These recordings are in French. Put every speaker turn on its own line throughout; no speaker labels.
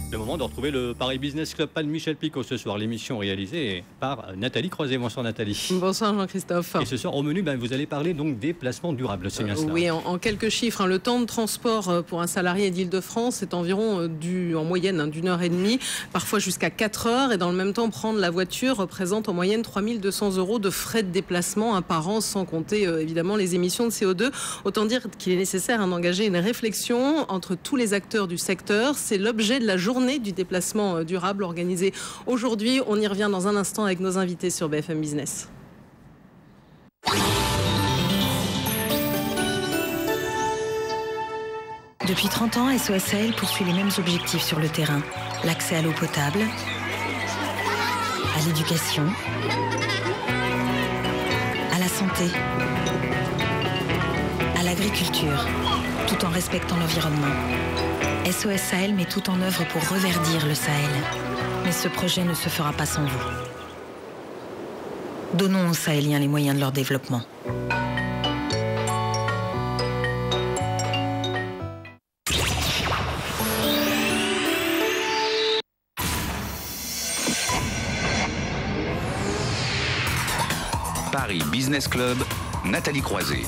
Le moment de retrouver le Paris Business Club, pas de Michel Picot ce soir. L'émission réalisée par Nathalie Croiset. Bonsoir Nathalie.
Bonsoir Jean-Christophe.
Et ce soir au menu, vous allez parler donc des placements durables, c'est bien cela.
Oui, en quelques chiffres, le temps de transport pour un salarié d'Île-de-France est environ en moyenne d'1h30, parfois jusqu'à 4 heures. Et dans le même temps, prendre la voiture représente en moyenne 3 200 € de frais de déplacement par an, sans compter évidemment les émissions de CO2. Autant dire qu'il est nécessaire d'engager une réflexion entre tous les acteurs du secteur. C'est l'objet de la journée du déplacement durable organisée aujourd'hui. On y revient dans un instant avec nos invités sur BFM Business.
Depuis 30 ans, SOS Sahel poursuit les mêmes objectifs sur le terrain. L'accès à l'eau potable, à l'éducation, à la santé, à l'agriculture, tout en respectant l'environnement. SOS Sahel met tout en œuvre pour reverdir le Sahel. Mais ce projet ne se fera pas sans vous. Donnons aux Sahéliens les moyens de leur développement.
Paris Business Club, Nathalie Croiset.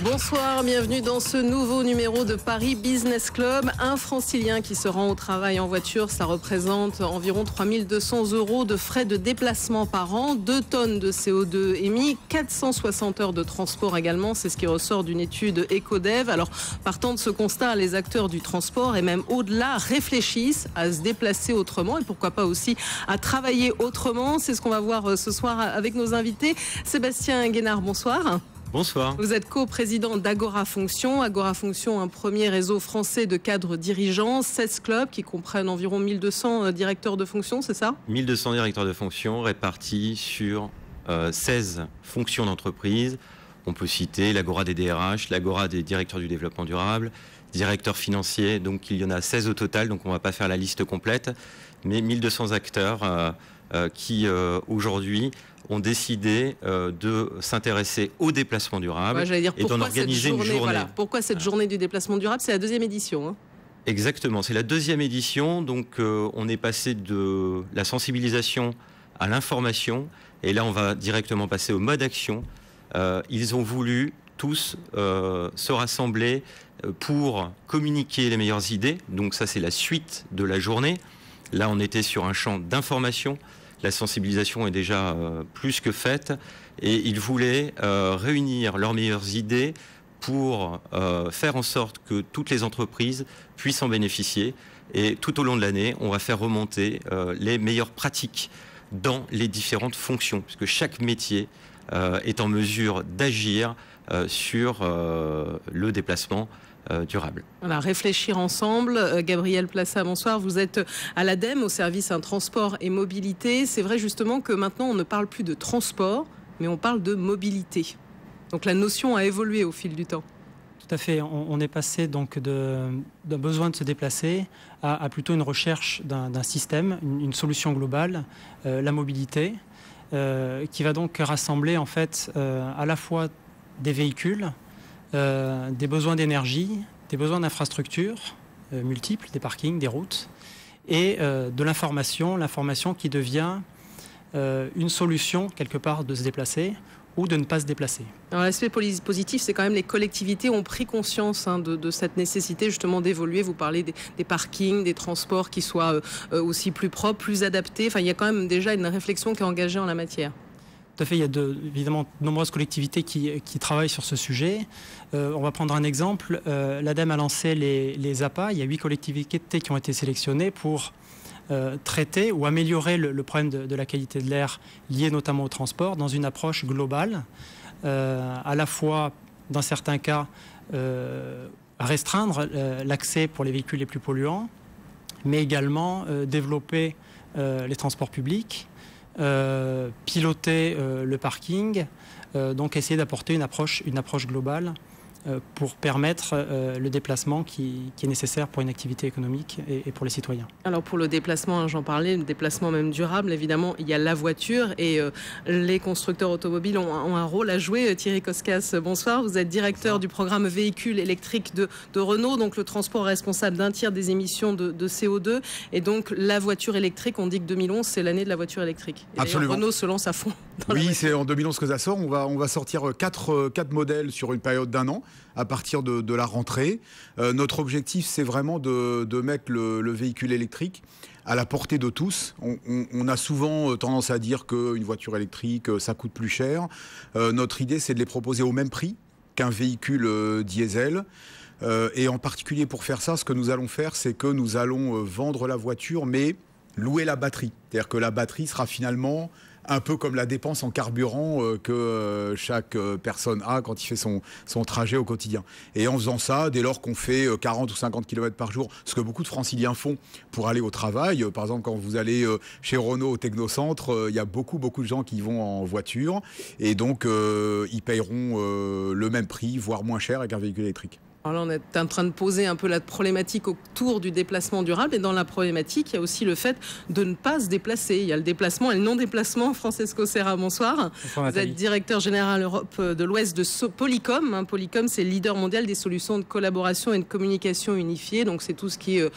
Bonsoir, bienvenue dans ce nouveau numéro de Paris Business Club. Un francilien qui se rend au travail en voiture, ça représente environ 3 200 € de frais de déplacement par an, 2 tonnes de CO2 émis, 460 heures de transport également, c'est ce qui ressort d'une étude Ecodev. Alors, partant de ce constat, les acteurs du transport et même au-delà réfléchissent à se déplacer autrement et pourquoi pas aussi à travailler autrement. C'est ce qu'on va voir ce soir avec nos invités. Sébastien Guénard, bonsoir.
Bonsoir.
Vous êtes co-président d'Agora Fonction. Agora Fonction, un premier réseau français de cadres dirigeants, 16 clubs qui comprennent environ 1200 directeurs de fonction, c'est ça ?
1200 directeurs de fonction répartis sur 16 fonctions d'entreprise. On peut citer l'Agora des DRH, l'Agora des directeurs du développement durable, directeurs financiers. Donc il y en a 16 au total, donc on ne va pas faire la liste complète. Mais 1200 acteurs qui aujourd'hui ont décidé de s'intéresser au déplacement durable et d'en organiser une journée.
Voilà. Pourquoi cette journée du déplacement durable ? C'est la deuxième édition. Hein.
Exactement, c'est la deuxième édition. Donc on est passé de la sensibilisation à l'information. Et là, on va directement passer au mode action. Ils ont voulu tous se rassembler pour communiquer les meilleures idées. Donc ça, c'est la suite de la journée. Là, on était sur un champ d'information. La sensibilisation est déjà plus que faite et ils voulaient réunir leurs meilleures idées pour faire en sorte que toutes les entreprises puissent en bénéficier. Et tout au long de l'année, on va faire remonter les meilleures pratiques dans les différentes fonctions, puisque chaque métier est en mesure d'agir sur le déplacement durable.
Voilà, réfléchir ensemble. Gabriel Plassa, bonsoir. Vous êtes à l'ADEME, au service transport et mobilité. C'est vrai justement que maintenant on ne parle plus de transport, mais on parle de mobilité. Donc la notion a évolué au fil du temps.
Tout à fait. On est passé donc d'un besoin de se déplacer à plutôt une recherche d'un système, une solution globale, la mobilité, qui va donc rassembler en fait à la fois des véhicules, des besoins d'énergie, des besoins d'infrastructures multiples, des parkings, des routes, et de l'information qui devient une solution quelque part de se déplacer ou de ne pas se déplacer.
Alors l'aspect positif, c'est quand même les collectivités ont pris conscience de cette nécessité justement d'évoluer. Vous parlez des parkings, des transports qui soient aussi plus propres, plus adaptés. Enfin, il y a quand même déjà une réflexion qui est engagée en la matière.
Tout à fait, il y a évidemment de nombreuses collectivités qui travaillent sur ce sujet. On va prendre un exemple. L'ADEME a lancé les APA. Il y a 8 collectivités qui ont été sélectionnées pour traiter ou améliorer le problème de la qualité de l'air lié notamment au transport dans une approche globale, à la fois, dans certains cas, restreindre l'accès pour les véhicules les plus polluants, mais également développer les transports publics, piloter le parking, donc essayer d'apporter une approche globale pour permettre le déplacement qui est nécessaire pour une activité économique et pour les citoyens.
Alors pour le déplacement, j'en parlais, le déplacement même durable, évidemment, il y a la voiture et les constructeurs automobiles ont un rôle à jouer. Thierry Koskas, bonsoir. Vous êtes directeur du programme véhicules électriques de Renault, donc le transport responsable d'un tiers des émissions de CO2. Et donc la voiture électrique, on dit que 2011, c'est l'année de la voiture électrique. Et
Absolument.
Renault se lance à fond.
Oui, c'est en 2011 que ça sort. On va sortir 4 modèles sur une période d'1 an à partir de la rentrée. Notre objectif, c'est vraiment de mettre le véhicule électrique à la portée de tous. On a souvent tendance à dire qu'une voiture électrique, ça coûte plus cher. Notre idée, c'est de les proposer au même prix qu'un véhicule diesel. Et en particulier pour faire ça, ce que nous allons faire, c'est que nous allons vendre la voiture, mais louer la batterie. C'est-à-dire que la batterie sera finalement un peu comme la dépense en carburant que chaque personne a quand il fait son trajet au quotidien. Et en faisant ça, dès lors qu'on fait 40 ou 50 km par jour, ce que beaucoup de Franciliens font pour aller au travail, par exemple quand vous allez chez Renault au Technocentre, il y a beaucoup de gens qui y vont en voiture et donc ils payeront le même prix, voire moins cher avec un véhicule électrique.
Alors là, on est en train de poser un peu la problématique autour du déplacement durable. Et dans la problématique, il y a aussi le fait de ne pas se déplacer. Il y a le déplacement et le non-déplacement. Francesco Serra, bonsoir.
Bonsoir,
vous êtes directeur général Europe de l'Ouest de Polycom. Polycom, c'est le leader mondial des solutions de collaboration et de communication unifiée. Donc c'est tout ce qui est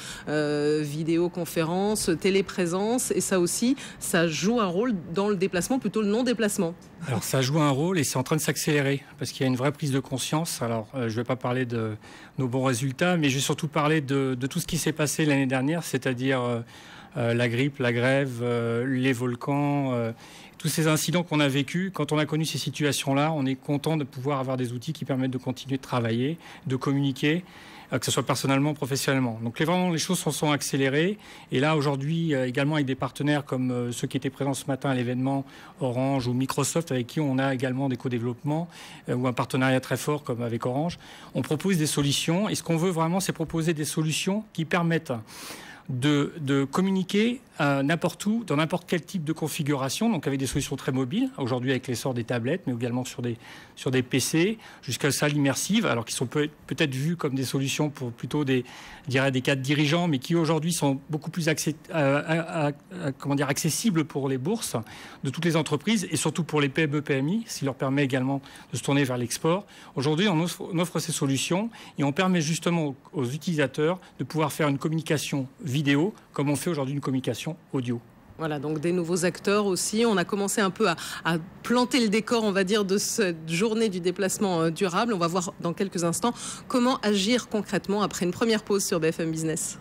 vidéoconférence, téléprésence. Et ça aussi, ça joue un rôle dans le déplacement, plutôt le non-déplacement.
Alors ça joue un rôle et c'est en train de s'accélérer parce qu'il y a une vraie prise de conscience. Alors je ne vais pas parler de nos bons résultats, mais je vais surtout parler de tout ce qui s'est passé l'année dernière, c'est-à-dire la grippe, la grève, les volcans, tous ces incidents qu'on a vécus. Quand on a connu ces situations-là, on est content de pouvoir avoir des outils qui permettent de continuer de travailler, de communiquer, que ce soit personnellement ou professionnellement. Donc vraiment, les choses sont accélérées. Et là, aujourd'hui, également avec des partenaires comme ceux qui étaient présents ce matin à l'événement, Orange ou Microsoft, avec qui on a également des co-développements ou un partenariat très fort comme avec Orange, on propose des solutions. Et ce qu'on veut vraiment, c'est proposer des solutions qui permettent de communiquer n'importe où, dans n'importe quel type de configuration, donc avec des solutions très mobiles, aujourd'hui avec l'essor des tablettes, mais également sur des PC, jusqu'à salles immersives, alors qui sont peut-être vues comme des solutions pour plutôt des cadres dirigeants, mais qui aujourd'hui sont beaucoup plus accessibles pour les bourses de toutes les entreprises, et surtout pour les PME-PMI, ce qui leur permet également de se tourner vers l'export. Aujourd'hui, on offre ces solutions, et on permet justement aux utilisateurs de pouvoir faire une communication vidéo, comme on fait aujourd'hui une communication audio.
Voilà, donc des nouveaux acteurs aussi. On a commencé un peu à planter le décor, on va dire, de cette journée du déplacement durable. On va voir dans quelques instants comment agir concrètement après une première pause sur BFM Business.